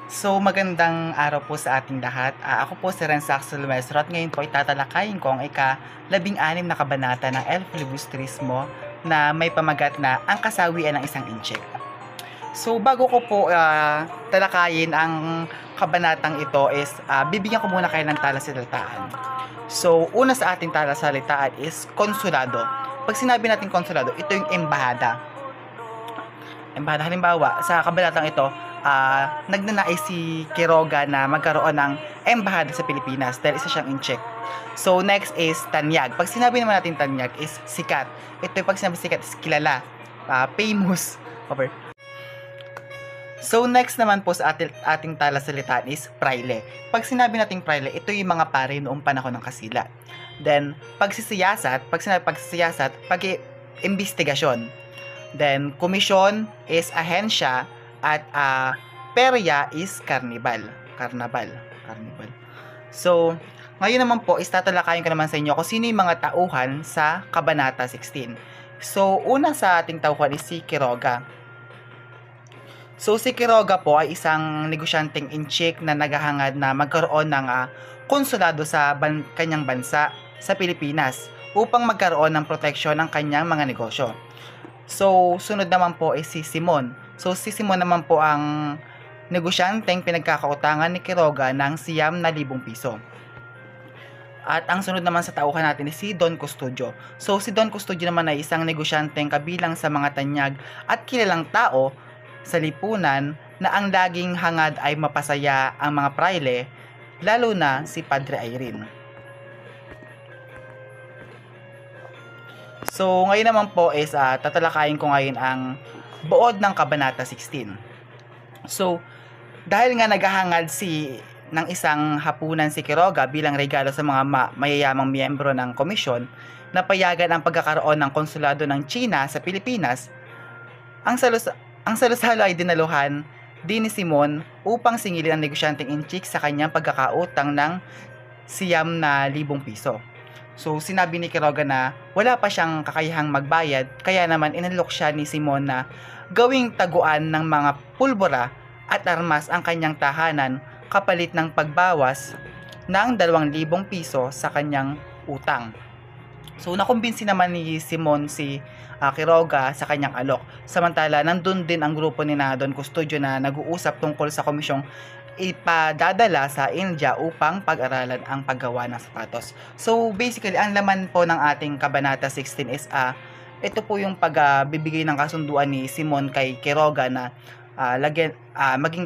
So, magandang araw po sa ating lahat. Ako po si Renzac Silvestro at ngayon po itatalakayin ko ang ika-16 na kabanata ng El Filibustrismo na may pamagat na ang kasawian ng isang inchik. So, bago ko po talakayin ang kabanatang ito is bibigyan ko muna kayo ng talasalitaan. So, una sa ating talasalitaan is konsulado. Pag sinabi natin konsulado, ito yung embahada. Halimbawa, sa kabanatang ito, nagnanais si Quiroga na magkaroon ng embahada sa Pilipinas dahil isa siyang incheck. So, next is tanyag. Pag sinabi naman natin tanyag is sikat. Ito yung pag sinabi sikat is kilala, famous. Over. So, next naman po sa ating talasalitaan is praile. Pag sinabi nating praile, ito yung mga pare noong panahon ng Kasila. Then, pagsisiyasat, pag sinabi pagsisiyasat, pag-imbestigasyon. Then, komisyon is ahensya at perya is karnibal. Karnibal. So, ngayon naman po, tatalakayin ko naman sa inyo kung sino yung mga tauhan sa Kabanata 16. So, una sa ating tauhan is si Quiroga. So, si Quiroga po ay isang negosyanteng inchik na naghahangad na magkaroon ng konsulado sa kanyang bansa sa Pilipinas upang magkaroon ng proteksyon ng kanyang mga negosyo. So, sunod naman po ay si Simon. So, si Simon naman po ang negosyanteng pinagkakautangan ni Quiroga ng 9,000 piso. At ang sunod naman sa tauhan natin is si Don Custodio. So, si Don Custodio naman ay isang negosyanteng kabilang sa mga tanyag at kilalang tao sa lipunan na ang laging hangad ay mapasaya ang mga praile, lalo na si Padre Irene. So, ngayon naman po is tatalakayin ko ngayon ang buod ng Kabanata 16. So, dahil nga naghahangad ng isang hapunan si Quiroga bilang regalo sa mga mayayamang miyembro ng komisyon, napayagan ang pagkakaroon ng konsulado ng China sa Pilipinas. Ang salusalo ay dinaluhan din ni Simon upang singilin ang negosyanteng inchik sa kanyang pagkakautang ng 9,000 piso. So, sinabi ni Quiroga na wala pa siyang kakayahang magbayad, kaya naman inalok siya ni Simon na gawing taguan ng mga pulbura at armas ang kanyang tahanan kapalit ng pagbawas ng 2,000 piso sa kanyang utang. So, nakumbinsi naman ni Simon si Quiroga sa kanyang alok. Samantala, nandun din ang grupo ni Don Custodio na nag-uusap tungkol sa komisyong ipadadala sa India upang pag-aralan ang paggawa ng sapatos. So, basically, ang laman po ng ating Kabanata 16 is ito po yung pagbibigay ng kasunduan ni Simon kay Quiroga na maging